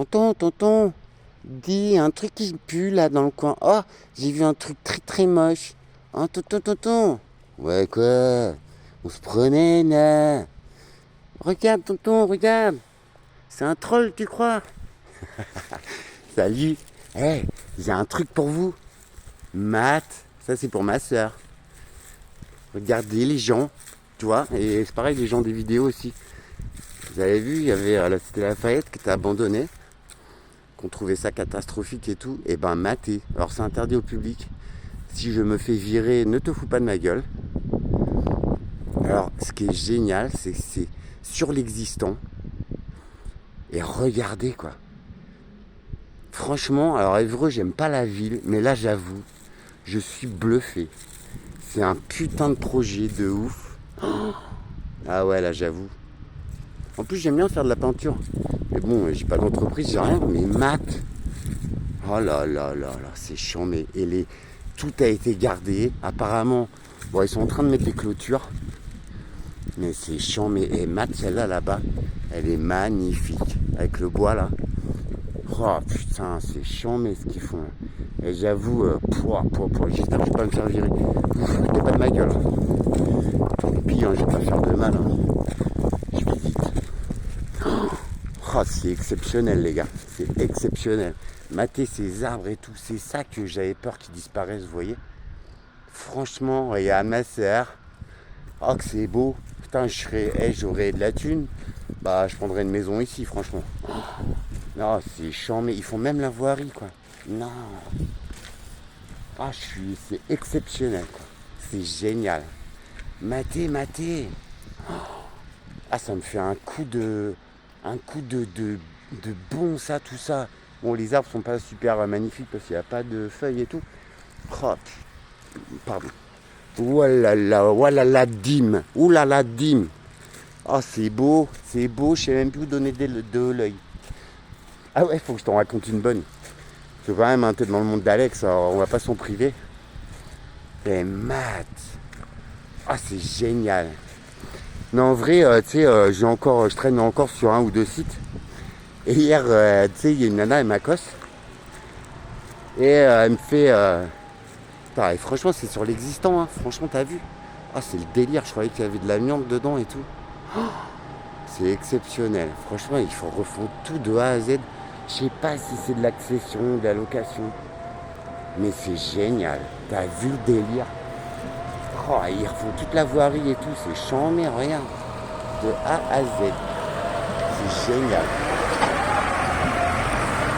Tonton, dis un truc qui pue là dans le coin. Oh, j'ai vu un truc très très moche. Hein, tonton. Ouais, quoi? On se promène là. Regarde, tonton, regarde. C'est un troll, tu crois? Salut. Hey, j'ai un truc pour vous. Matt, ça c'est pour ma soeur. Regardez les gens, tu vois, et c'est pareil, les gens des vidéos aussi. Vous avez vu, il y avait la Cité Lafayette qui était abandonnée, qu'on trouvait ça catastrophique et tout. Et ben maté. Alors c'est interdit au public. Si je me fais virer, ne te fous pas de ma gueule. Alors ce qui est génial, c'est que c'est sur l'existant. Et regardez quoi. Franchement, alors Évreux, j'aime pas la ville, mais là j'avoue, je suis bluffé. C'est un putain de projet de ouf. Oh, ah ouais, là j'avoue. En plus, j'aime bien faire de la peinture. Mais bon, j'ai pas d'entreprise, j'ai rien. Mais Matt, oh là, c'est chiant. Mais tout a été gardé. Apparemment, bon, ils sont en train de mettre des clôtures. Mais c'est chiant. Mais Matt, celle-là, là-bas, elle est magnifique. Avec le bois, là. Oh putain, c'est chiant, mais ce qu'ils font. Et j'avoue, j'espère que je vais pas me faire virer. Vous foutez pas de ma gueule. Tant pis, hein, je vais pas faire de mal. Hein. Je vais vite. Oh, c'est exceptionnel, les gars. C'est exceptionnel. Mater ces arbres et tout, c'est ça que j'avais peur qu'ils disparaissent, vous voyez. Franchement, regarde ma sœur. Oh, que c'est beau. Putain, j'aurais de la thune. Bah, je prendrais une maison ici, franchement. Non, c'est chiant, mais ils font même la voirie, quoi. Non. Ah, c'est exceptionnel, quoi. C'est génial. Mater. Ah, ça me fait un coup de bon, ça, tout ça. Bon, les arbres sont pas super magnifiques parce qu'il n'y a pas de feuilles et tout. Oh, pardon. Oualala, dim. Oulala, dim. Oh, c'est beau, je sais même plus où donner de l'œil. Ah ouais, faut que je t'en raconte une bonne. Je veux quand même, t'es dans le monde d'Alex, alors on va pas s'en priver. Et Matt. Ah, c'est génial. Non, en vrai, tu sais, je traîne encore sur un ou deux sites. Et hier, tu sais, il y a une nana, elle m'accoste. Et elle me fait... Putain, et franchement, c'est sur l'existant, hein. Franchement, t'as vu? Ah, c'est le délire, je croyais qu'il y avait de l'amiante dedans et tout. Oh, c'est exceptionnel. Franchement, ils refont tout de A à Z. Je sais pas si c'est de l'accession, de la location. Mais c'est génial. T'as vu le délire? Oh, ils refont toute la voirie et tout. C'est chambé, rien. De A à Z. C'est génial.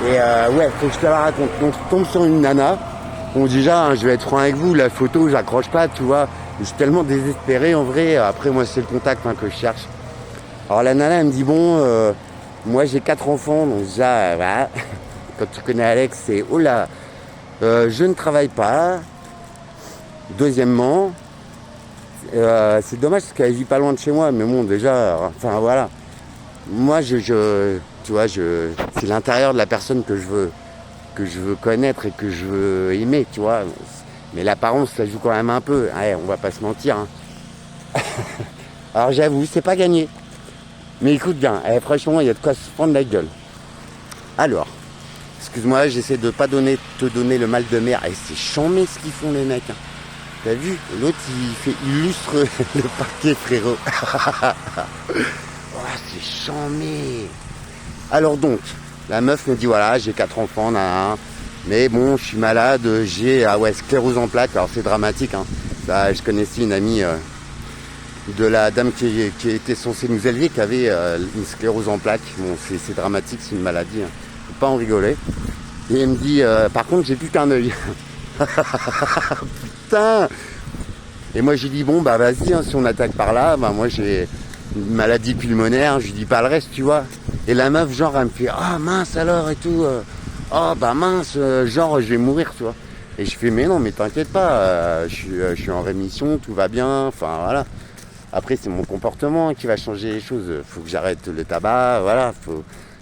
Et ouais, faut que je te la raconte. Donc je tombe sur une nana. Bon déjà, hein, je vais être franc avec vous, la photo, j'accroche pas, tu vois. Je suis tellement désespéré en vrai. Après moi c'est le contact que je cherche. Alors la nana elle me dit bon, moi j'ai 4 enfants, donc déjà voilà. Quand tu connais Alex, c'est oh là, je ne travaille pas. Deuxièmement, c'est dommage parce qu'elle vit pas loin de chez moi, mais bon déjà, enfin voilà. Moi tu vois, c'est l'intérieur de la personne que je veux connaître et que je veux aimer, tu vois. Mais l'apparence, ça joue quand même un peu. Ouais, on va pas se mentir. Hein. Alors j'avoue, c'est pas gagné. Mais écoute bien, franchement, il y a de quoi se prendre la gueule. Alors, excuse-moi, j'essaie de pas te donner le mal de mer. Et c'est chambé ce qu'ils font les mecs. Hein. T'as vu? L'autre, il illustre le parquet, frérot. Oh, c'est chambé. Alors donc, la meuf me dit voilà, j'ai 4 enfants, mais bon, je suis malade, j'ai sclérose en plaques. Alors c'est dramatique. Hein. Ça, je connaissais une amie de la dame qui était censée nous élever, qui avait une sclérose en plaques. Bon, c'est dramatique, c'est une maladie. Hein. Faut pas en rigoler. Et elle me dit par contre, j'ai plus qu'un œil. Putain. Et moi j'ai dit bon bah vas-y, hein, si on attaque par là, bah moi j'ai une maladie pulmonaire, je lui dis pas le reste, tu vois. Et la meuf, genre, elle me fait ah mince alors et tout. Oh bah mince, genre je vais mourir, tu vois. Et je fais mais non, mais t'inquiète pas, je suis en rémission, tout va bien, enfin voilà. Après c'est mon comportement qui va changer les choses. Faut que j'arrête le tabac, voilà,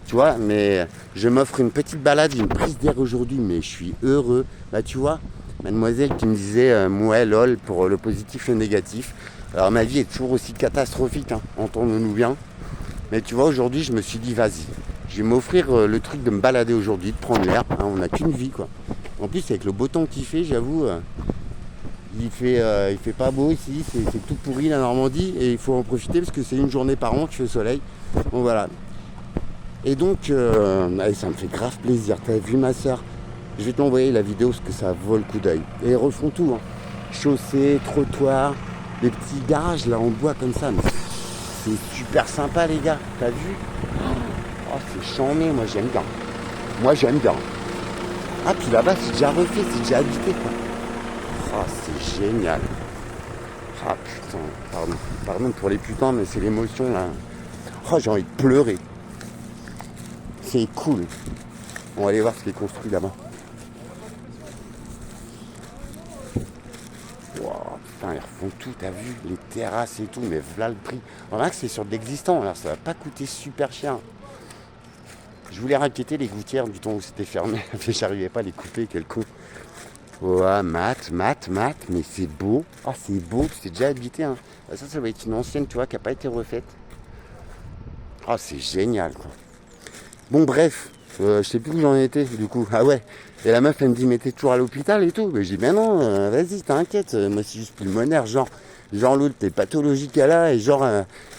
tu vois. Mais je m'offre une petite balade, une prise d'air aujourd'hui, mais je suis heureux. Bah tu vois, mademoiselle qui me disait ouais lol pour le positif et le négatif. Alors ma vie est toujours aussi catastrophique, hein, entendons-nous bien. Mais tu vois, aujourd'hui, je me suis dit, vas-y, Je vais m'offrir le truc de me balader aujourd'hui, de prendre l'air. Hein, on n'a qu'une vie, quoi. En plus, avec le beau temps qu'il fait, j'avoue, il fait pas beau ici. C'est tout pourri la Normandie. Et il faut en profiter parce que c'est une journée par an qu'il fait soleil. Bon, voilà. Et donc, ça me fait grave plaisir. T'as vu ma soeur? Je vais t'envoyer la vidéo parce que ça vaut le coup d'œil. Et ils refont tout. Hein. Chaussée, trottoir, des petits garages là en bois comme ça. Mais c'est super sympa, les gars. T'as vu? Oh, c'est chambé, moi j'aime bien. Moi j'aime bien. Ah, puis là-bas, c'est déjà refait, c'est déjà habité, quoi. Oh, c'est génial. Ah, putain, pardon pour les putains, mais c'est l'émotion, là. Oh, j'ai envie de pleurer. C'est cool. On va aller voir ce qui est construit là-bas. Wow, putain, ils refont tout, t'as vu? Les terrasses et tout, mais voilà le prix. On voit que c'est sur de l'existant, alors ça va pas coûter super cher. Je voulais raqueter les gouttières du temps où c'était fermé, mais j'arrivais pas à les couper, quel con. Ouais, mat, mais c'est beau. Ah, c'est beau, c'est déjà habité. Hein. Ça va être une ancienne, tu vois, qui n'a pas été refaite. Ah, c'est génial, quoi. Bon, bref, je sais plus où j'en étais, du coup. Ah ouais, et la meuf, elle me dit, mais t'es toujours à l'hôpital et tout. Mais je dis, mais non, vas-y, t'inquiète, moi, c'est juste pulmonaire, genre l'autre, t'es pathologique qu'elle a, et genre,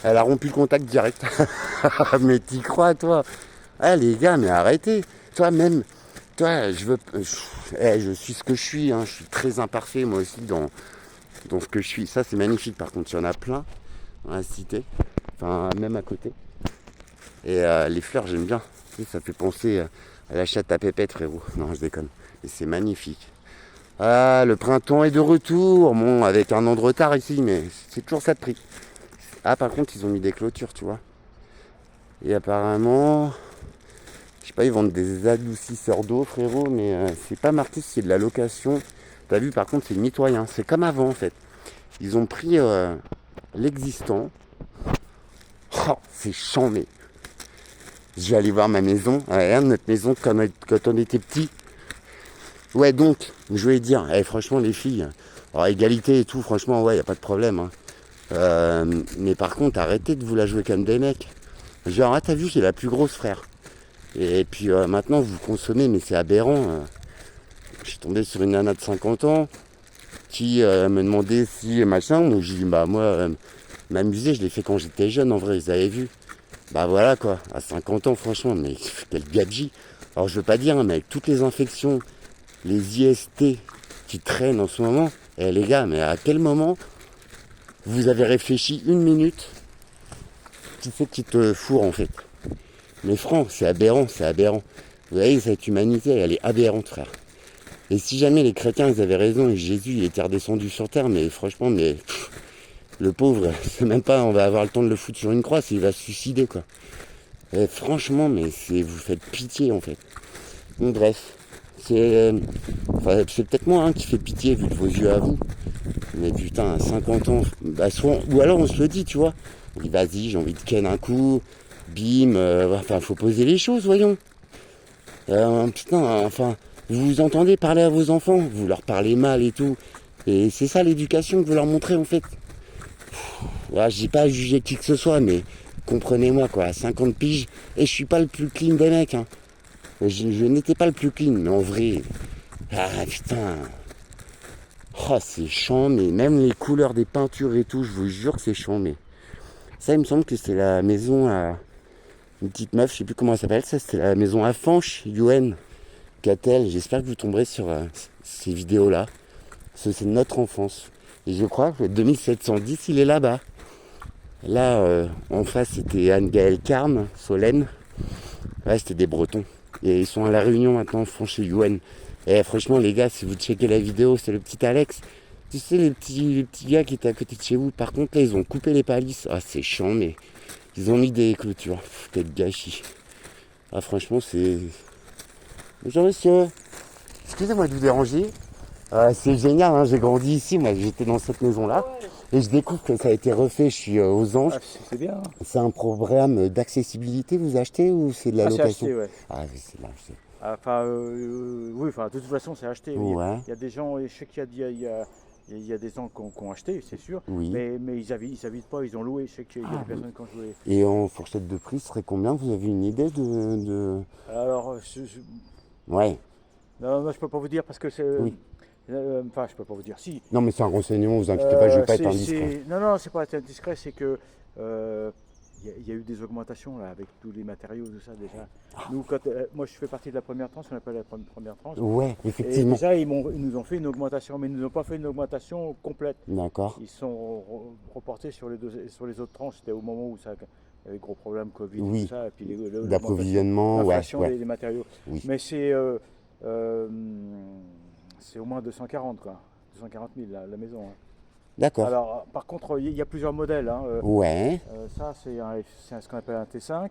elle a rompu le contact direct. Mais t'y crois, toi? Ah les gars, mais arrêtez. Toi même, je suis ce que je suis, hein. Je suis très imparfait moi aussi dans ce que je suis. Ça c'est magnifique par contre, il y en a plein dans la cité, enfin même à côté. Et les fleurs j'aime bien. Tu sais, ça fait penser à la chatte à pépette, frérot. Non, je déconne. Et c'est magnifique. Ah, le printemps est de retour. Bon, avec un an de retard ici, mais c'est toujours ça de prix. Ah, par contre, ils ont mis des clôtures, tu vois. Et apparemment, je sais pas, ils vendent des adoucisseurs d'eau, frérot, mais c'est pas marqué si c'est de la location. T'as vu, par contre, c'est mitoyen. C'est comme avant, en fait. Ils ont pris l'existant. Oh, c'est chambé. Je vais aller voir ma maison. Regarde notre maison quand on était petit. Ouais, donc, je voulais dire, franchement, les filles, alors, égalité et tout, franchement, ouais, y a pas de problème. Hein. Mais par contre, arrêtez de vous la jouer comme des mecs. Genre, ah, t'as vu, j'ai la plus grosse, frère. Et puis maintenant, vous consommez, mais c'est aberrant. Je suis tombé sur une nana de 50 ans qui me demandait si machin. Donc j'ai dit, bah moi, m'amuser, je l'ai fait quand j'étais jeune, en vrai, vous avez vu. Bah voilà quoi, à 50 ans, franchement, mais quel gadget. Alors je veux pas dire, hein, mais avec toutes les infections, les IST qui traînent en ce moment, les gars, mais à quel moment vous avez réfléchi une minute qui fait qui te fourre en fait? Mais franc, c'est aberrant, c'est aberrant. Vous voyez, cette humanité, elle est aberrante, frère. Et si jamais les chrétiens, ils avaient raison et Jésus, il était redescendu sur terre, mais franchement, le pauvre, c'est même pas, on va avoir le temps de le foutre sur une croix, il va se suicider, quoi. Et franchement, mais vous faites pitié, en fait. Donc, bref, c'est peut-être moi qui fait pitié, vu de vos yeux à vous. Mais putain, à 50 ans, bah, ou alors on se le dit, tu vois. On dit, vas-y, j'ai envie de ken un coup. Bim, faut poser les choses, voyons. Putain, vous vous entendez parler à vos enfants, vous leur parlez mal et tout. Et c'est ça l'éducation que vous leur montrez en fait. Voilà, je dis pas à juger qui que ce soit, mais comprenez-moi quoi, à 50 piges, et je suis pas le plus clean des mecs. Hein. Je n'étais pas le plus clean, mais en vrai. Ah putain. Oh, c'est chiant, mais même les couleurs des peintures et tout, je vous jure que c'est chiant, mais. Ça, il me semble que c'est la maison à. Une petite meuf, je sais plus comment elle s'appelle, ça c'était la maison à Fanche, Yuen, Catel. J'espère que vous tomberez sur ces vidéos-là. C'est notre enfance. Et je crois que le 2710, il est là-bas. Là, en face, c'était Anne-Gaëlle Carme, Solène. Ouais, c'était des Bretons. Et ils sont à La Réunion maintenant, Fanche et Yuen. Et franchement, les gars, si vous checkez la vidéo, c'est le petit Alex. Tu sais, les petits gars qui étaient à côté de chez vous. Par contre, là, ils ont coupé les palisses. Ah, c'est chiant, mais... Ils ont mis des clôtures. Quel gâchis. Ah franchement c'est... Bonjour monsieur. Excusez-moi de vous déranger. C'est génial, hein, j'ai grandi ici, moi j'étais dans cette maison-là. Et je découvre que ça a été refait, je suis aux Anges. Ah, c'est bien. Hein. C'est un programme d'accessibilité, vous achetez ou c'est de la location? C'est acheté, ouais. Ah oui, c'est de l'acheter. Oui, de toute façon c'est acheté. Oui. Ouais. Il y a des gens, je sais qu'il y Il y a des gens qui ont acheté, c'est sûr, Oui. mais ils habitent pas, ils ont loué. Je sais qu'il y a des personnes qui ont loué. Et en fourchette de prix, ce serait combien? Vous avez une idée de... Alors, Ouais, non, moi, je peux pas vous dire parce que c'est. oui. Enfin, je peux pas vous dire. Si. Non, mais c'est un renseignement, vous inquiétez pas, je vais pas être indiscret. Non, non, c'est pas être indiscret, c'est que il y a eu des augmentations là avec tous les matériaux, tout ça déjà. Nous, moi, je fais partie de la première tranche, on appelle la première tranche. Ouais, Et effectivement. déjà, ils nous ont fait une augmentation, mais ils nous ont pas fait une augmentation complète. D'accord. Ils sont reportés sur les autres tranches. C'était au moment où ça. Il y avait gros problèmes Covid, Oui. tout ça, et puis D'approvisionnement, ouais, l'inflation ouais. des matériaux. Oui. Mais c'est au moins 240, quoi. 240 000 la maison. Hein. D'accord. Alors, par contre, il y a plusieurs modèles. Hein. Ouais, Ça, c'est ce qu'on appelle un T5.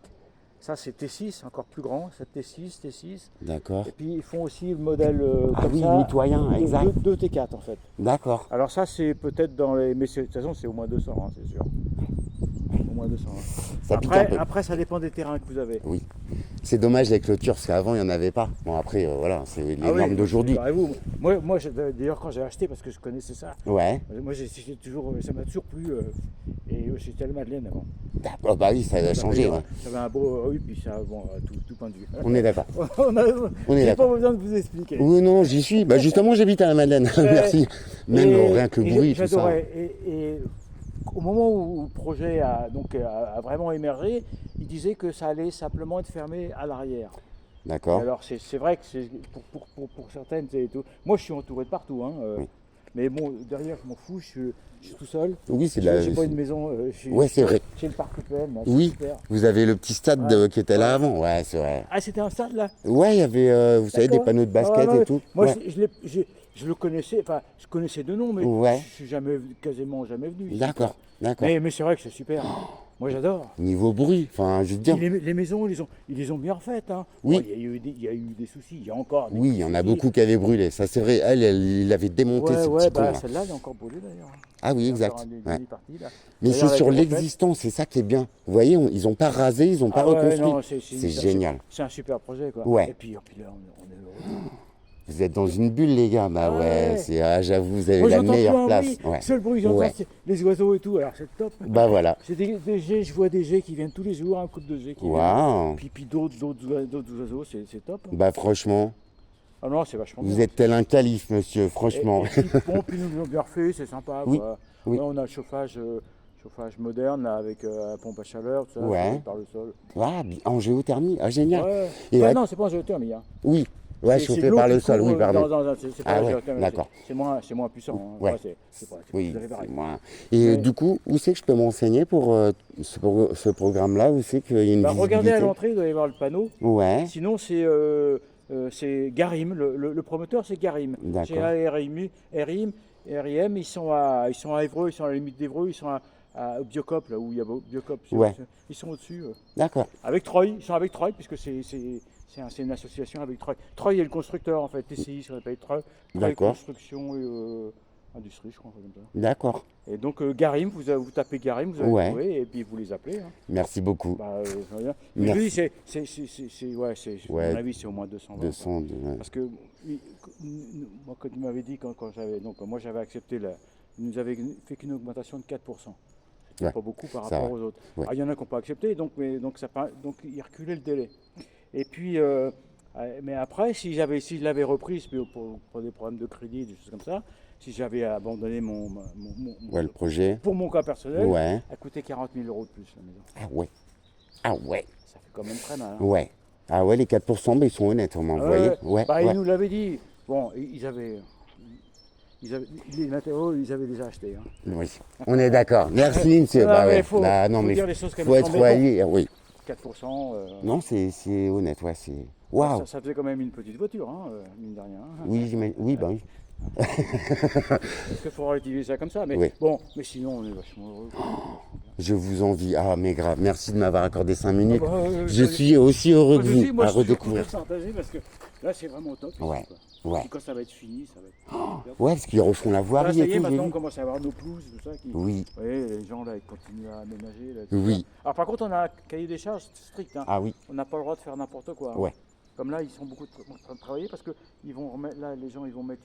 Ça, c'est T6, encore plus grand. C'est T6, T6. d'accord. Et puis, ils font aussi le modèle Ah comme oui, ça, mitoyen, exact. 2 T4, en fait. D'accord. Alors ça, c'est peut-être dans les... Mais de toute façon, c'est au moins 200, hein, c'est sûr. Au moins 200. Hein. Ça pique un peu. Après, ça dépend des terrains que vous avez. Oui. C'est dommage les clôtures, parce qu'avant, il n'y en avait pas. Bon, après, voilà, c'est les Ah oui, normes d'aujourd'hui. figurez-vous. Moi d'ailleurs, quand j'ai acheté, parce que je connaissais ça, Ouais. moi, ça m'a toujours plu. Et j'étais à la Madeleine avant. Oh, bah oui, ça a changé. Ouais. J'avais un beau... oui, puis ça, bon, tout point de vue. On est d'accord. On est J'ai pas d'accord. besoin de vous expliquer. Oui, non, j'y suis. Bah, justement, j'habite à la Madeleine. Merci. Même rien que le bruit, tout ça. J'adorais. Et au moment où le projet a vraiment émergé, il disait que ça allait simplement être fermé à l'arrière. D'accord. Alors c'est vrai que pour certaines, c'est tout. Moi, je suis entouré de partout. Hein, Oui. Mais bon, derrière, je m'en fous, je suis tout seul. Oui, c'est de la. J'ai pas une maison. Ouais, c'est vrai. J'ai le parc UPM. Là, c'est Oui, super. vous avez le petit stade Ouais. qui était là avant. Ouais, c'est vrai. Ah, c'était un stade là. Ouais, il y avait, vous savez, des D'accord. panneaux de basket Ah, ouais. et tout. Moi, Ouais. je le connaissais, enfin, je connaissais de nom, mais Ouais. je suis quasiment jamais venu. ici, D'accord, quoi. d'accord. Mais c'est vrai que c'est super. Moi, j'adore. Niveau bruit, enfin, je veux dire. Les maisons, ils les ont bien refaites. Hein. Oui. Bon, il y a eu des soucis, il y a encore des Oui, il y en a soucis. beaucoup qui avaient brûlé. Ça, c'est vrai. Il avait démonté Ouais, ce ouais, petit con bah, là. celle-là, elle est encore brûlée d'ailleurs. Ah oui, Il y a exact. encore une Ouais. demi-partie, là. Mais D'ailleurs, c'est sur avec les l'existence, c'est ça qui est bien. Vous voyez, ils n'ont pas rasé, ils n'ont pas Ah ouais, reconstruit. non, C'est génial. C'est un super projet, quoi. Ouais. Et puis là, on est heureux. Vous êtes dans une bulle, les gars. Bah Ah ouais, ouais. j'avoue, vous avez Moi, la j'entends plus meilleure un place. bruit. Ouais. Seul bruit que j'entends, Ouais. c'est les oiseaux et tout. Alors, c'est top. Bah voilà. C'est des jets, je vois des jets qui viennent tous les jours, un couple de jets qui viennent. Waouh. Puis d'autres oiseaux, c'est top. Bah franchement, Ah non, c'est vachement vous bien. êtes tel un calife, monsieur, Et franchement. puis, bon, puis nous l'avons bien refait, c'est sympa. Oui, Quoi. oui. Là, on a le chauffage moderne là, avec la pompe à chaleur, tout ça, Ouais. fait par le sol. Ah, en géothermie, ah génial. Ouais. Et Ouais, là- non, c'est pas en géothermie. Hein. Oui, ouais, C'est chauffé de l'eau par qui le sol, couvre oui, pardon. c'est pas Ah la ouais, géothermie, d'accord. c'est moins puissant. Hein. Ouais. Ouais, c'est pas Oui, tout à fait pareil. c'est moins. Et Mais- du coup, où c'est que je peux m'enseigner pour ce programme-là? Où c'est qu'il y a une Bah, regardez à visibilité? l'entrée, il doit y avoir le panneau. Ouais, Sinon, c'est Garim. Le promoteur, c'est Garim. D'accord. GARIM, ils sont à Évreux, ils sont à la limite d'Évreux, ils sont à Biocop, là où il y a Biocop. Ouais. Ils sont au-dessus. d'accord. Avec Troy, ils sont avec Troy, puisque c'est une association avec Troy. Troy est le constructeur, en fait. TCI, ça s'appelle Troy. Troy D'accord. Construction et Industrie, je crois, comme ça. D'accord. Et donc, Garim, vous tapez Garim, vous allez Ouais. trouver, et puis vous les appelez. Hein. Merci beaucoup. Bah, ça va bien. Mais Merci. lui, à Ouais. mon avis, c'est au moins 220. 200. Parce que moi, quand il m'avait dit, quand j'avais, donc moi j'avais accepté, il nous avait fait qu'une augmentation de 4%. C'était Ouais, pas beaucoup par ça rapport va. aux autres. Ouais. Alors, il y en a qui n'ont pas accepté, donc il reculait le délai. Et puis, mais après, si je l'avais reprise pour des problèmes de crédit, des choses comme ça, si j'avais abandonné Ouais, le projet. pour mon cas personnel, Ouais. elle coûtait 40 000 euros de plus la maison. Ah ouais. Ah ouais. Ça fait quand même très mal. Hein. Ouais. Ah ouais, les 4%, mais ils sont honnêtes, au moins, vous voyez? Ouais. Bah, ouais. ils nous l'avaient dit. Bon, ils avaient les matériaux, ils avaient déjà acheté. Hein. Oui. On est d'accord. Merci, monsieur. Non, Bah mais ouais. faut- Bah, non, faut mais dire les choses comme faut elles être sont, mais bon. royé, oui. 4%. Non, c'est honnête, ouais, c'est. Waouh! Ça faisait quand même une petite voiture, hein, mine de rien. Hein. Oui, oui, bah oui. Parce qu'il faut relativiser ça comme ça. Mais Oui. bon, mais sinon, on est vachement heureux. Je vous envie. Ah, mais grave. Merci de m'avoir accordé 5 minutes. Ah bah, Je suis aussi heureux que Moi, je dis, vous moi, à je suis toujours redécouvrir. content de partager parce que là, c'est vraiment top. ici, Ouais, quoi. ouais. Puis quand ça va être fini, ça va être super. Ouais, parce qu'ils refont la Là, voirie ça et y est, tout, j'ai maintenant, on vu. commence à avoir nos pelouses, tout ça. Oui, Oui, les gens, là, ils continuent à aménager. Là, tout Oui. ça. Alors, par contre, on a un cahier des charges strict. Hein. ah oui, On n'a pas le droit de faire n'importe quoi. Hein. Ouais. Comme là, ils sont beaucoup en train de travailler parce que ils vont remettre, là, les gens, ils vont mettre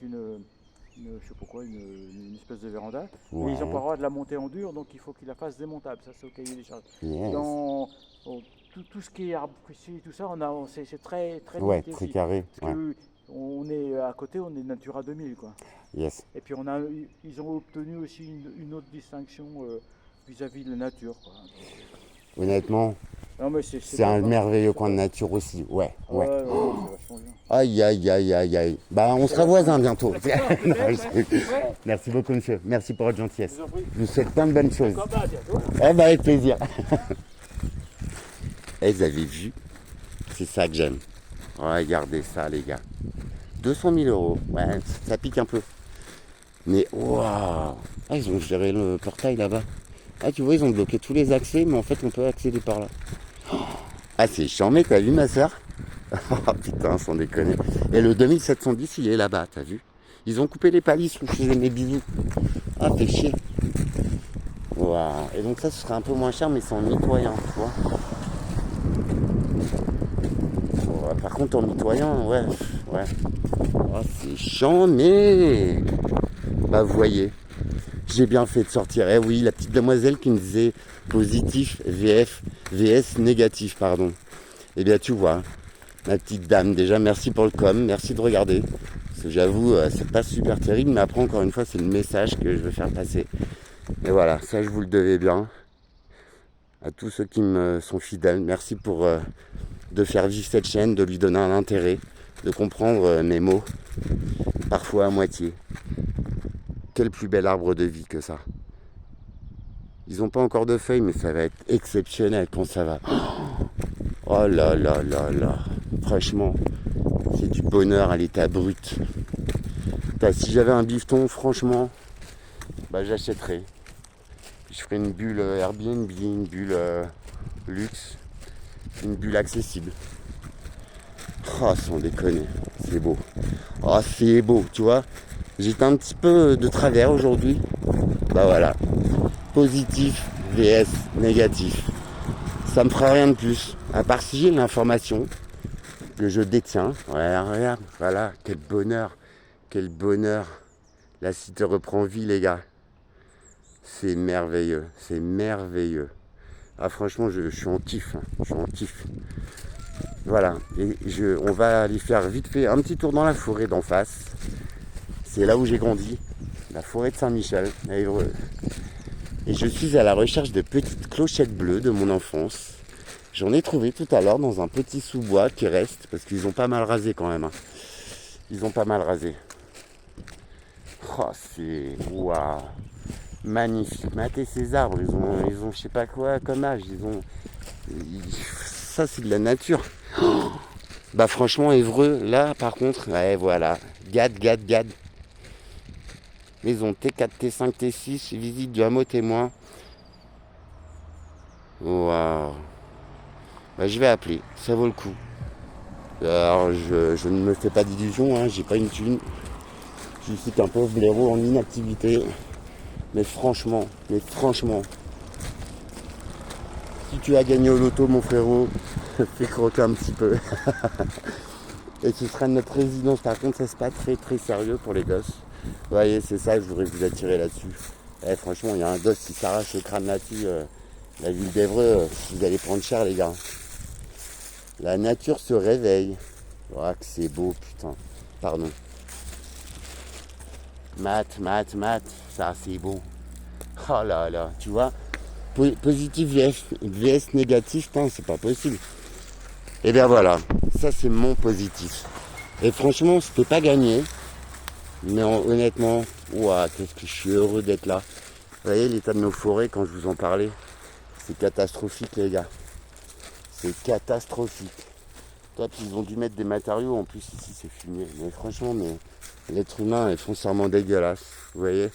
je sais pas quoi, une espèce de véranda. Ouais. Et ils n'ont pas le droit de la monter en dur, donc il faut qu'ils la fassent démontable. Ça, c'est au cahier des charges. Yes. Dans tout ce qui est arbre fruitier, tout ça, c'est très, très Ouais, limité très aussi. carré. Parce Ouais. que on est à côté, on est Natura 2000, quoi. Yes. Et puis ils ont obtenu aussi une autre distinction vis-à-vis de la nature, quoi. Honnêtement, Non, mais c'est top, un hein. merveilleux C'est coin de top. nature aussi. Ouais, Ah ouais. ouais, ouais, c'est vachement bien. Aïe, aïe, aïe, aïe, aïe. Bah, on sera voisins bientôt. Non, Ouais. Merci beaucoup, monsieur. Merci pour votre gentillesse. Je vous en prie. Je vous souhaite plein de bonnes choses. D'accord, bah, à bientôt. Eh ben, avec plaisir. Eh, vous avez vu? C'est ça que j'aime. Regardez ça, les gars. 200 000 euros. Ouais, ça pique un peu. Mais waouh! Ah, ils ont géré le portail là-bas. Ah, tu vois, ils ont bloqué tous les accès, mais en fait, on peut accéder par là. Ah, c'est charmé, t'as vu, ma soeur? Oh putain, sans déconner. Et le 2710, il est là-bas, t'as vu? Ils ont coupé les palissses où je faisais mes bisous. Ah, fait chier. Waouh. Et donc ça, ce serait un peu moins cher, mais c'est en mitoyen, tu vois. Ouais, par contre, en mitoyen, ouais. Oh, c'est charmé. Bah, vous voyez, j'ai bien fait de sortir. Eh oui, la petite demoiselle qui me disait positif, VS négatif, pardon. Eh bien, tu vois, ma petite dame, déjà, merci pour le com, merci de regarder. Parce que j'avoue, c'est pas super terrible, mais après, encore une fois, c'est le message que je veux faire passer. Et voilà, ça, je vous le devais bien. À tous ceux qui me sont fidèles, merci pour de faire vivre cette chaîne, de lui donner un intérêt, de comprendre mes mots, parfois à moitié. Quel plus bel arbre de vie que ça. Ils n'ont pas encore de feuilles, mais ça va être exceptionnel quand ça va. Oh là là là là. Franchement, c'est du bonheur à l'état brut. Putain, si j'avais un bifton, franchement, bah j'achèterais. Je ferais une bulle Airbnb, une bulle luxe, une bulle accessible. Oh, sans déconner, c'est beau. Oh, c'est beau, tu vois. J'étais un petit peu de travers aujourd'hui. Bah voilà. Positif vs négatif. Ça me fera rien de plus. À part si j'ai l'information que je détiens. Ouais, regarde, voilà, quel bonheur. Quel bonheur. La cité reprend vie, les gars. C'est merveilleux. C'est merveilleux. Ah, franchement, je suis en kiff. Je suis en kiff. Voilà. Et on va aller faire vite fait un petit tour dans la forêt d'en face. C'est là où j'ai grandi. La forêt de Saint-Michel, à Évreux. Et je suis à la recherche de petites clochettes bleues de mon enfance. J'en ai trouvé tout à l'heure dans un petit sous-bois qui reste, parce qu'ils ont pas mal rasé quand même. Hein. Ils ont pas mal rasé. Oh, c'est... Waouh. Magnifique. Matez ces arbres, ils ont je sais pas quoi comme âge. Ça, c'est de la nature. Oh. Bah franchement, Évreux, là, par contre, ouais, voilà. Gad. Maison T4, T5, T6, visite du hameau témoin. Waouh. Bah, je vais appeler, ça vaut le coup. Alors, je ne me fais pas d'illusions, hein, j'ai pas une thune. Je suis qu'un pauvre blaireau en inactivité. Mais franchement, si tu as gagné au loto, mon frérot, fais croquer un petit peu. Et ce sera notre résidence. Par contre, ça c'est pas très très sérieux pour les gosses. Vous voyez, c'est ça, je voudrais vous attirer là-dessus. Eh, franchement, il y a un gosse qui s'arrache le crâne là-dessus. La ville d'Évreux, vous allez prendre cher, les gars. La nature se réveille. Oh, que c'est beau, putain. Pardon. Mat, ça c'est beau. Oh là là, tu vois. Positif vs négatif, putain, c'est pas possible. Et bien voilà, ça c'est mon positif. Et franchement, je peux pas gagner. Mais honnêtement, ouah, qu'est-ce que je suis heureux d'être là. Vous voyez l'état de nos forêts quand je vous en parlais. C'est catastrophique, les gars. C'est catastrophique. Toi, ils ont dû mettre des matériaux en plus ici, c'est fumier. Mais franchement, l'être humain est foncièrement dégueulasse. Vous voyez.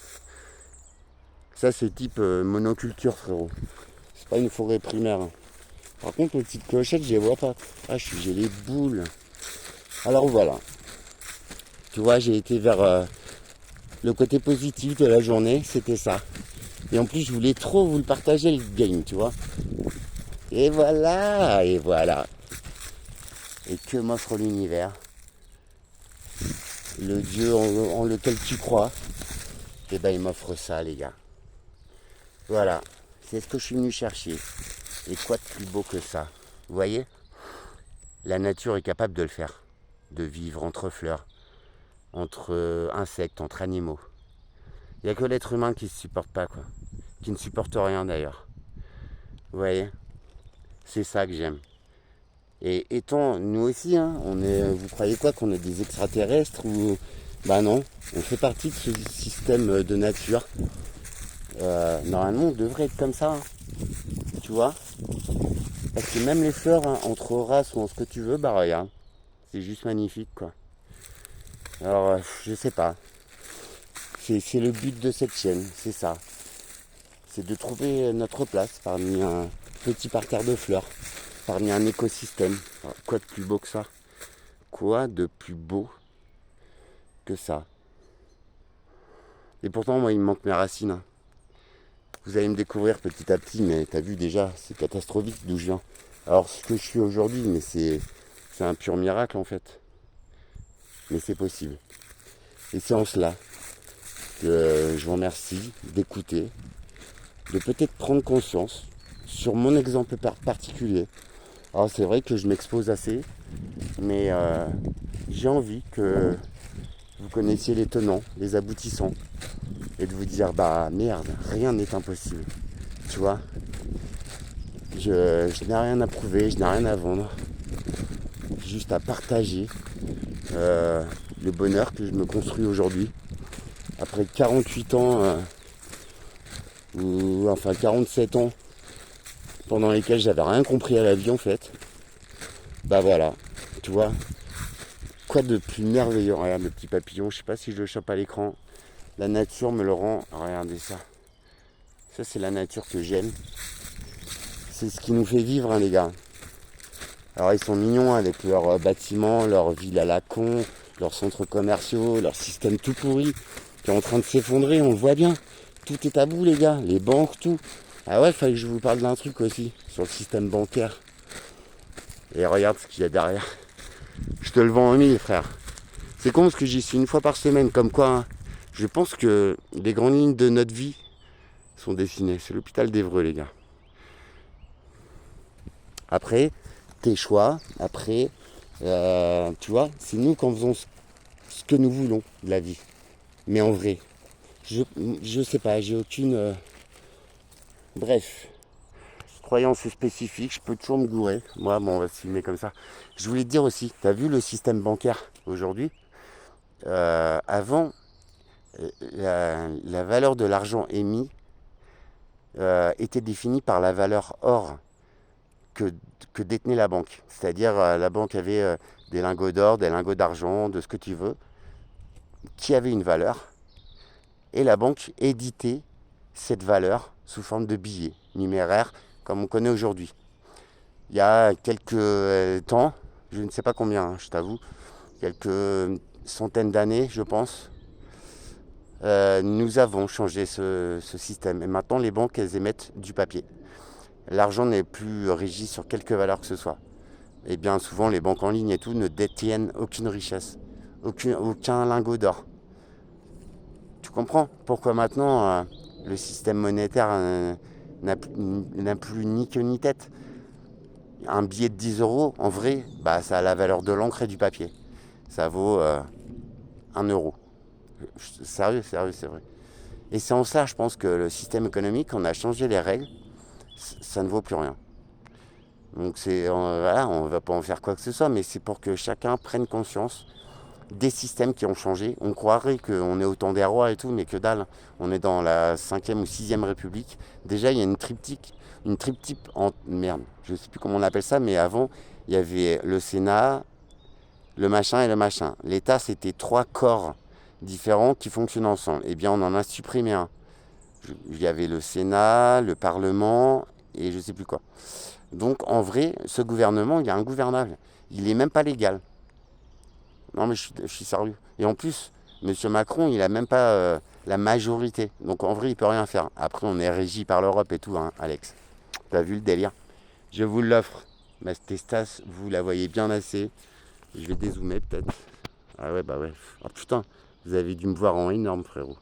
Ça, c'est type monoculture, frérot. C'est pas une forêt primaire. Hein. Par contre, les petites clochettes, je les vois pas. Ah, j'ai les boules. Alors voilà. Tu vois, j'ai été vers le côté positif de la journée, c'était ça. Et en plus, je voulais trop vous le partager, le game, tu vois. Et voilà. Et que m'offre l'univers. le Dieu en lequel tu crois, et ben il m'offre ça, les gars. Voilà, c'est ce que je suis venu chercher. Et quoi de plus beau que ça? Vous voyez? La nature est capable de le faire, de vivre entre fleurs, entre insectes, entre animaux. Il n'y a que l'être humain qui ne se supporte pas, quoi. Qui ne supporte rien d'ailleurs. Vous voyez? C'est ça que j'aime. Et étant, nous aussi, hein, vous croyez quoi, qu'on est des extraterrestres ou... Bah non, on fait partie de ce système de nature. Normalement, on devrait être comme ça, hein, tu vois. Parce que même les fleurs, hein, entre races ou en ce que tu veux, bah regarde, c'est juste magnifique, quoi. Alors, je sais pas. C'est le but de cette chaîne, c'est ça. C'est de trouver notre place parmi un petit parterre de fleurs, parmi un écosystème. Alors, quoi de plus beau que ça? Quoi de plus beau que ça? Et pourtant, moi, il me manque mes racines, hein. Vous allez me découvrir petit à petit, mais t'as vu déjà, c'est catastrophique d'où je viens. Alors, ce que je suis aujourd'hui, mais c'est un pur miracle en fait. Mais c'est possible. Et c'est en cela que je vous remercie d'écouter, de peut-être prendre conscience sur mon exemple particulier. Alors, c'est vrai que je m'expose assez, mais j'ai envie que vous connaissiez les tenants, les aboutissants, et de vous dire, bah merde, rien n'est impossible. Tu vois, je n'ai rien à prouver, je n'ai rien à vendre, juste à partager le bonheur que je me construis aujourd'hui. Après 48 ans, ou enfin 47 ans, pendant lesquels j'avais rien compris à la vie en fait, bah voilà, tu vois, quoi de plus merveilleux. Regarde le petit papillon, je sais pas si je le chope à l'écran, la nature me le rend, regardez ça. Ça c'est la nature que j'aime, c'est ce qui nous fait vivre, hein, les gars. Alors ils sont mignons avec leurs bâtiments, leurs villes à la con, leurs centres commerciaux, leur système tout pourri, qui est en train de s'effondrer, on le voit bien. Tout est à bout, les gars, les banques, tout. Ah ouais, il fallait que je vous parle d'un truc aussi, sur le système bancaire. Et regarde ce qu'il y a derrière. Je te le vends en mille, frère. C'est con parce que j'y suis une fois par semaine, comme quoi, hein, je pense que les grandes lignes de notre vie sont dessinées. C'est l'hôpital d'Évreux, les gars. Après, tes choix, après, tu vois, c'est nous qui en faisons ce que nous voulons de la vie. Mais en vrai, je sais pas, j'ai aucune... Bref, croyance spécifique, je peux toujours me gourer. Moi, bon, on va se filmer comme ça. Je voulais te dire aussi, tu as vu le système bancaire aujourd'hui? Avant, la valeur de l'argent émis était définie par la valeur or que détenait la banque. C'est-à-dire, la banque avait des lingots d'or, des lingots d'argent, de ce que tu veux, qui avaient une valeur. Et la banque éditait cette valeur sous forme de billets numéraires, comme on connaît aujourd'hui. Il y a quelques temps, je ne sais pas combien, hein, je t'avoue, quelques centaines d'années, je pense, nous avons changé ce système. Et maintenant, les banques, elles émettent du papier. L'argent n'est plus régi sur quelque valeur que ce soit. Et bien souvent, les banques en ligne et tout ne détiennent aucune richesse, aucun lingot d'or. Tu comprends pourquoi maintenant le système monétaire n'a plus ni queue ni tête. Un billet de 10 euros, en vrai, bah, ça a la valeur de l'encre et du papier. Ça vaut 1 euro. Sérieux, c'est vrai. Et c'est en ça, je pense que le système économique, on a changé les règles, ça ne vaut plus rien. Donc voilà, on ne va pas en faire quoi que ce soit, mais c'est pour que chacun prenne conscience des systèmes qui ont changé. On croirait qu'on est au temps des rois et tout, mais que dalle. On est dans la 5e ou 6e République. Déjà, il y a une triptyque en... Merde, je ne sais plus comment on appelle ça, mais avant, il y avait le Sénat, le machin et le machin. L'État, c'était 3 corps différents qui fonctionnent ensemble. Eh bien, on en a supprimé un. Il y avait le Sénat, le Parlement et je ne sais plus quoi. Donc, en vrai, ce gouvernement, il est ingouvernable. Il n'est même pas légal. Non, mais je suis sérieux. Et en plus, M. Macron, il n'a même pas la majorité. Donc, en vrai, il ne peut rien faire. Après, on est régi par l'Europe et tout, hein, Alex. T'as vu le délire? Je vous l'offre. Ma testas, vous la voyez bien assez. Je vais dézoomer peut-être. Ah ouais, bah ouais. Ah putain, vous avez dû me voir en énorme, frérot.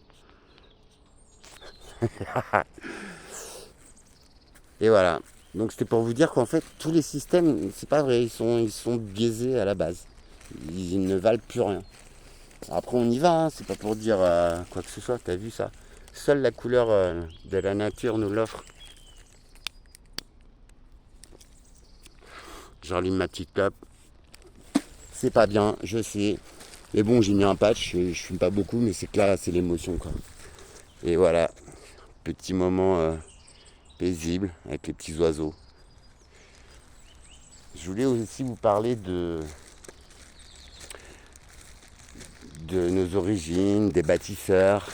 Et voilà. Donc c'était pour vous dire qu'en fait, tous les systèmes, c'est pas vrai, ils sont biaisés à la base. Ils ne valent plus rien. Après on y va, hein, c'est pas pour dire quoi que ce soit, t'as vu ça. Seule la couleur de la nature nous l'offre. J'allume ma petite clope. C'est pas bien, je sais. Mais bon, j'ai mis un patch, je fume pas beaucoup, mais c'est que là, c'est l'émotion quoi. Et voilà, petit moment paisible avec les petits oiseaux. Je voulais aussi vous parler de nos origines, des bâtisseurs,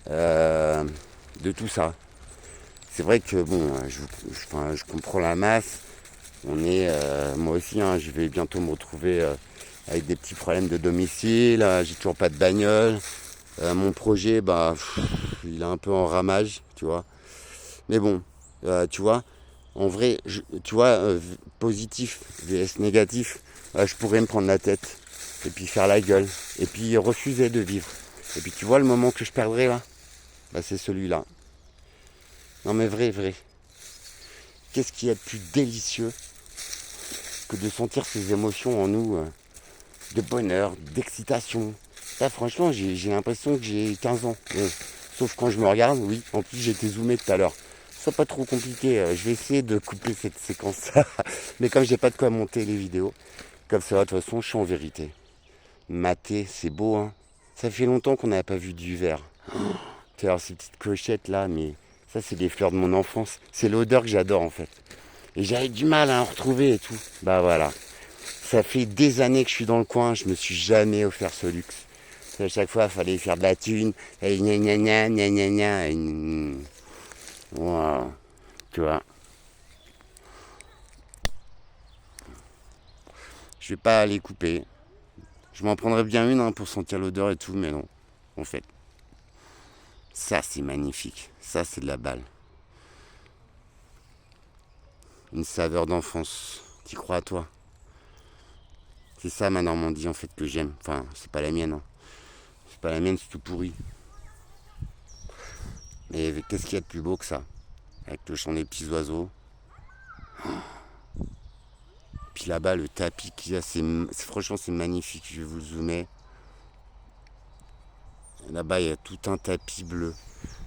de tout ça. C'est vrai que bon, je comprends la masse. On est, moi aussi, hein, je vais bientôt me retrouver avec des petits problèmes de domicile. J'ai toujours pas de bagnole. Mon projet, il est un peu en ramage, tu vois. Mais bon, tu vois, en vrai, tu vois, positif vs négatif, je pourrais me prendre la tête et puis faire la gueule et puis refuser de vivre. Et puis tu vois le moment que je perdrai là, c'est celui-là. Non mais vrai. Qu'est-ce qui est de plus délicieux que de sentir ces émotions en nous, de bonheur, d'excitation. Là franchement j'ai l'impression que j'ai 15 ans. Bon, sauf quand je me regarde, oui. En plus j'étais zoomé tout à l'heure. Soit pas trop compliqué, je vais essayer de couper cette séquence-là. Mais comme j'ai pas de quoi monter les vidéos, comme ça de toute façon je suis en vérité. Maté, c'est beau hein. Ça fait longtemps qu'on n'avait pas vu du vert. Tu vois ces petites clochettes là, mais ça c'est les fleurs de mon enfance. C'est l'odeur que j'adore en fait. Et j'avais du mal à en retrouver et tout. Bah voilà. Ça fait des années que je suis dans le coin, je me suis jamais offert ce luxe. À chaque fois, il fallait faire de la thune. Et gna gna gna gna gna gna. Wow. Tu vois. Je vais pas les couper. Je m'en prendrais bien une pour sentir l'odeur et tout, mais non. En fait. Ça, c'est magnifique. Ça, c'est de la balle. Une saveur d'enfance. T'y crois à toi? C'est ça ma Normandie en fait que j'aime. Enfin, c'est pas la mienne. Hein. C'est pas la mienne, c'est tout pourri. Mais qu'est-ce qu'il y a de plus beau que ça? Avec le chant des petits oiseaux. Puis là-bas, le tapis qu'il y a, franchement, c'est magnifique. Je vais vous le zoomer. Là-bas, il y a tout un tapis bleu.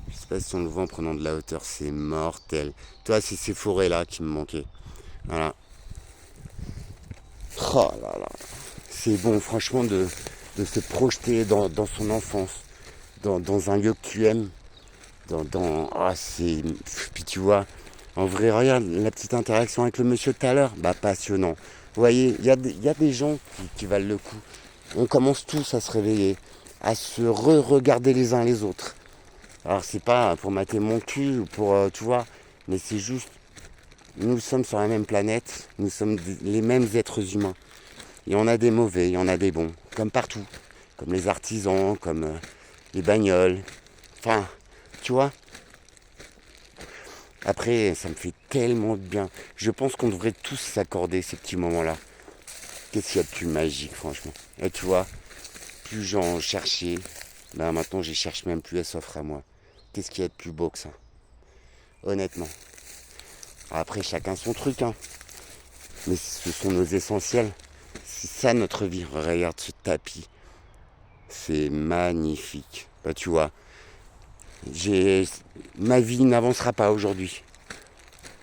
Je sais pas si on le voit en prenant de la hauteur. C'est mortel. Toi, c'est ces forêts-là qui me manquaient. Voilà. Oh là là. C'est bon, franchement, de se projeter dans son enfance. Dans un lieu que tu aimes. C'est... Puis tu vois, en vrai, regarde la petite interaction avec le monsieur tout à l'heure. Passionnant. Vous voyez, il y a des gens qui valent le coup. On commence tous à se réveiller, à se re-regarder les uns les autres. Alors c'est pas pour mater mon cul ou pour, tu vois, mais c'est juste, nous sommes sur la même planète, nous sommes les mêmes êtres humains. Il y en a des mauvais, il y en a des bons, comme partout. Comme les artisans, comme les bagnoles. Enfin, tu vois. Après, ça me fait tellement de bien. Je pense qu'on devrait tous s'accorder ces petits moments-là. Qu'est-ce qu'il y a de plus magique, franchement. Et tu vois, plus j'en cherchais, maintenant, je cherche même plus, elle s'offre à moi. Qu'est-ce qu'il y a de plus beau que ça? Honnêtement. Après, chacun son truc, hein. Mais ce sont nos essentiels. C'est ça notre vie. Regarde ce tapis. C'est magnifique. Tu vois, ma vie n'avancera pas aujourd'hui.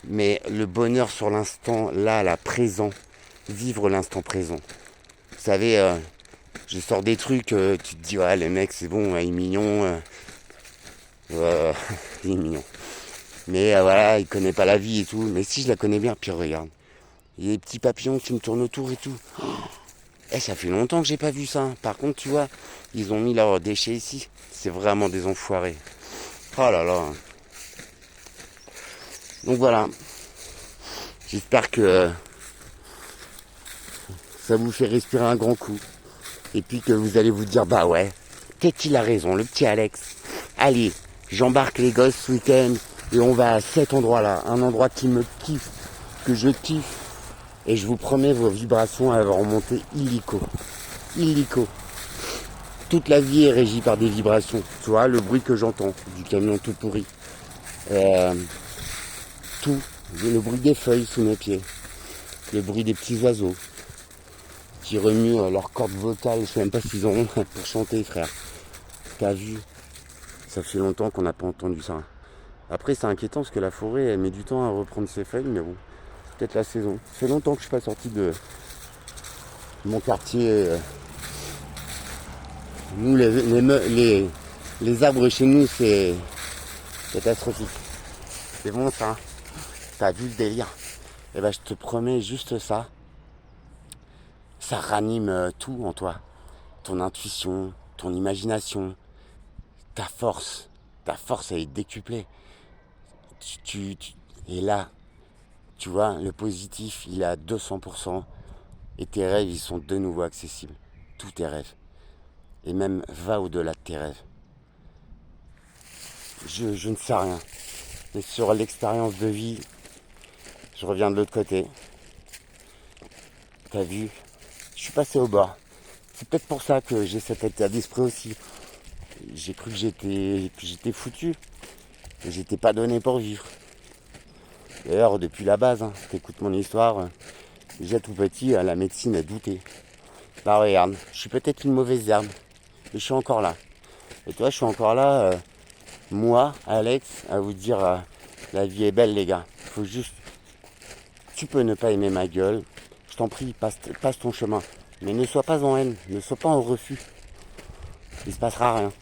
Mais le bonheur sur l'instant, là, présent, vivre l'instant présent. Vous savez, je sors des trucs, tu te dis, ouais, le mec, c'est bon, il est mignon. Il est mignon. Mais voilà, il connaît pas la vie et tout. Mais si, je la connais bien. Puis regarde, il y a des petits papillons qui me tournent autour et tout. Ça fait longtemps que j'ai pas vu ça. Par contre, tu vois, ils ont mis leurs déchets ici. C'est vraiment des enfoirés. Oh là là. Donc voilà. J'espère que ça vous fait respirer un grand coup. Et puis que vous allez vous dire, ouais, peut-être qu'il a raison, le petit Alex. Allez, j'embarque les gosses ce week-end et on va à cet endroit-là. Un endroit qui me kiffe, que je kiffe. Et je vous promets, vos vibrations elles vont remonter illico. illico. Toute la vie est régie par des vibrations. Tu vois, le bruit que j'entends du camion tout pourri. Tout. Le bruit des feuilles sous mes pieds. Le bruit des petits oiseaux qui remuent leurs cordes vocales. Je sais même pas s'ils auront pour chanter, frère. T'as vu? Ça fait longtemps qu'on n'a pas entendu ça. Après, c'est inquiétant parce que la forêt, elle met du temps à reprendre ses feuilles, mais bon, c'est peut-être la saison. Ça fait longtemps que je suis pas sorti de mon quartier. Nous, les arbres chez nous, c'est catastrophique. C'est bon ça. T'as vu le délire? Eh ben, je te promets juste ça. Ça ranime tout en toi. Ton intuition, ton imagination, ta force. Ta force, elle est décuplée. Et là, tu vois, le positif, il est à 200%. Et tes rêves, ils sont de nouveau accessibles. Tous tes rêves. Et même, va au-delà de tes rêves. Je ne sais rien. Mais sur l'expérience de vie, je reviens de l'autre côté. T'as vu? Je suis passé au bord. C'est peut-être pour ça que j'ai cet état d'esprit aussi. J'ai cru que j'étais foutu. Que j'étais pas donné pour vivre. D'ailleurs, depuis la base, t'écoutes mon histoire, déjà tout petit, la médecine a douté. Bah regarde, je suis peut-être une mauvaise herbe, mais je suis encore là. Et toi, je suis encore là, moi, Alex, à vous dire, la vie est belle les gars. Faut juste, tu peux ne pas aimer ma gueule, je t'en prie, passe ton chemin. Mais ne sois pas en haine, ne sois pas en refus. Il se passera rien.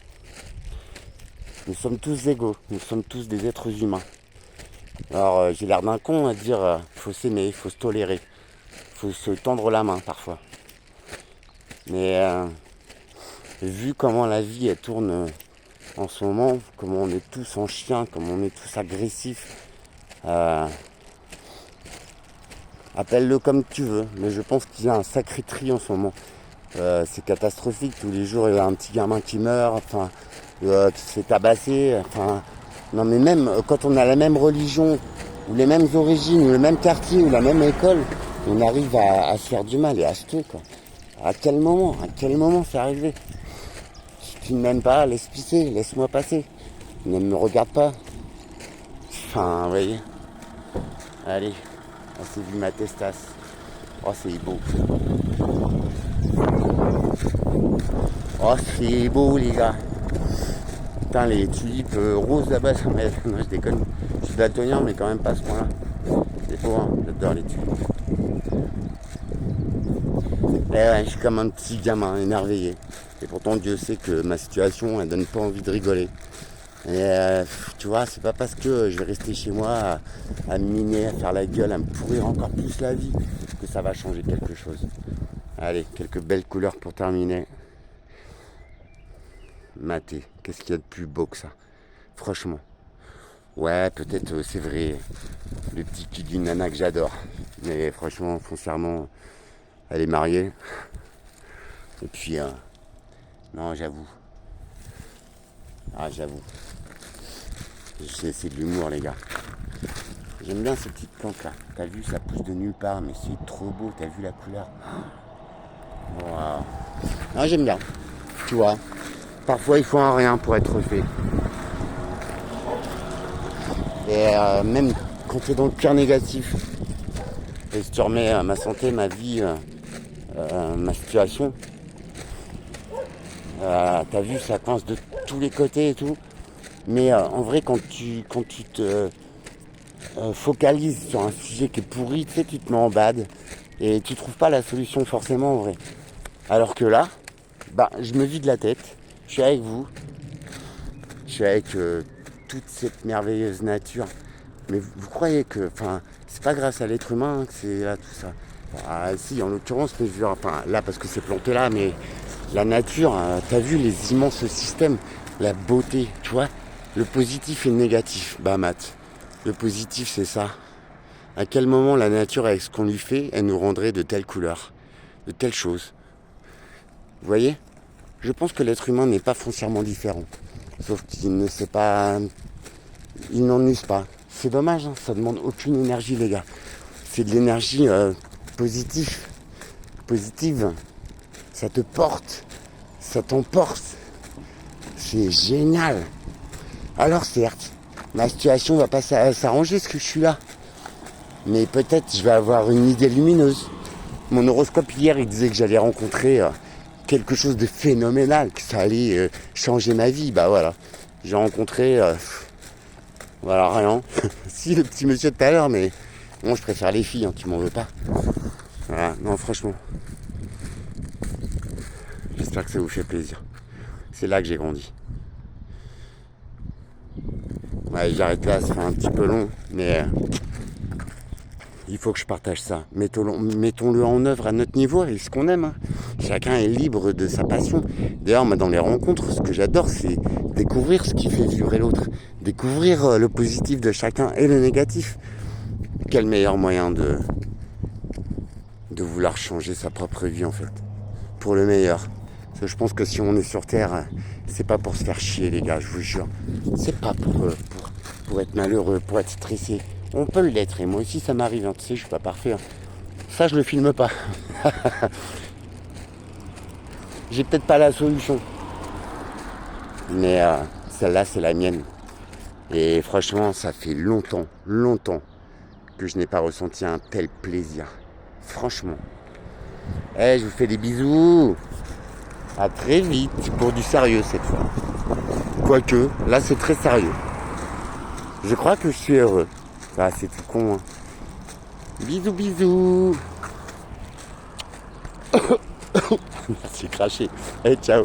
Nous sommes tous égaux, nous sommes tous des êtres humains. Alors j'ai l'air d'un con à dire faut s'aimer, faut se tolérer, faut se tendre la main parfois. Mais vu comment la vie elle tourne en ce moment, comment on est tous en chien, comment on est tous agressifs, appelle-le comme tu veux, mais je pense qu'il y a un sacré tri en ce moment. C'est catastrophique, tous les jours il y a un petit gamin qui meurt, enfin, qui se fait tabasser, enfin, non mais même quand on a la même religion, ou les mêmes origines, ou le même quartier, ou la même école, on arrive à se faire du mal et à se tuer, quoi. À quel moment c'est arrivé? Si tu ne m'aimes pas, laisse pisser, laisse-moi passer. Ne me regarde pas. Enfin, vous voyez. Allez, assez vu ma testasse. Oh, c'est beau. Oh, c'est beau, les gars. Putain, les tulipes roses là-bas, ça m'aide. Non, je déconne. Je suis daltonien, mais quand même pas à ce point-là. C'est beau, hein. J'adore les tulipes. Et ouais, je suis comme un petit gamin émerveillé. Et pourtant, Dieu sait que ma situation, elle donne pas envie de rigoler. Et tu vois, c'est pas parce que je vais rester chez moi à miner, à faire la gueule, à me pourrir encore plus la vie que ça va changer quelque chose. Allez, quelques belles couleurs pour terminer. Maté, qu'est-ce qu'il y a de plus beau que ça? Franchement. Ouais, peut-être c'est vrai, le petit cul d'une nana que j'adore. Mais franchement, foncièrement, elle est mariée. Et puis, non, j'avoue. Ah, j'avoue. C'est de l'humour, les gars. J'aime bien ces petites plantes là. T'as vu, ça pousse de nulle part, mais c'est trop beau. T'as vu la couleur? Wow. Non, j'aime bien. Tu vois, parfois il faut un rien pour être fait. Et même quand t'es dans le pire négatif, et si tu remets ma santé, ma vie, ma situation, t'as vu, ça coince de tous les côtés et tout. Mais en vrai, quand tu te focalises sur un sujet qui est pourri, tu sais, tu te mets en bad et tu trouves pas la solution forcément en vrai. Alors que là, bah, je me vide la tête, je suis avec vous, je suis avec toute cette merveilleuse nature. Mais vous croyez que, enfin, c'est pas grâce à l'être humain que c'est là tout ça. Ah si, en l'occurrence, mais je veux dire, enfin là parce que c'est planté là, mais la nature, t'as vu les immenses systèmes, la beauté, tu vois, le positif et le négatif. Bah Matt, le positif c'est ça. À quel moment la nature avec ce qu'on lui fait, elle nous rendrait de telles couleurs, de telles choses. Vous voyez? Je pense que l'être humain n'est pas foncièrement différent. Sauf qu'il ne sait pas, il n'en use pas. C'est dommage, hein, ça demande aucune énergie les gars. C'est de l'énergie positive. ça te porte, ça t'emporte. C'est génial. Alors certes, ma situation va pas s'arranger parce que je suis là. Mais peut-être je vais avoir une idée lumineuse. Mon horoscope hier, il disait que j'allais rencontrer quelque chose de phénoménal, que ça allait changer ma vie. Bah voilà, j'ai rencontré, voilà, rien. Si, le petit monsieur de tout à l'heure, mais moi je préfère les filles, hein, tu m'en veux pas. Voilà, non franchement. J'espère que ça vous fait plaisir. C'est là que j'ai grandi. Ouais, j'arrête là, ça fait un petit peu long, mais il faut que je partage ça. Mettons-le en œuvre à notre niveau et ce qu'on aime. Hein. Chacun est libre de sa passion. D'ailleurs, moi, dans les rencontres, ce que j'adore, c'est découvrir ce qui fait vibrer l'autre. Découvrir le positif de chacun et le négatif. Quel meilleur moyen de vouloir changer sa propre vie, en fait. Pour le meilleur. Parce que je pense que si on est sur Terre, c'est pas pour se faire chier, les gars, je vous jure. C'est pas pour être malheureux, pour être stressé. On peut l'être, et moi aussi ça m'arrive, hein. Tu sais, je suis pas parfait. Hein. Ça, je le filme pas. J'ai peut-être pas la solution. Mais celle-là, c'est la mienne. Et franchement, ça fait longtemps que je n'ai pas ressenti un tel plaisir. Franchement. Je vous fais des bisous. À très vite, pour du sérieux cette fois. Quoique, là c'est très sérieux. Je crois que je suis heureux. Ah, c'est tout con. Hein. Bisous, bisous. J'ai craché. Allez, ciao.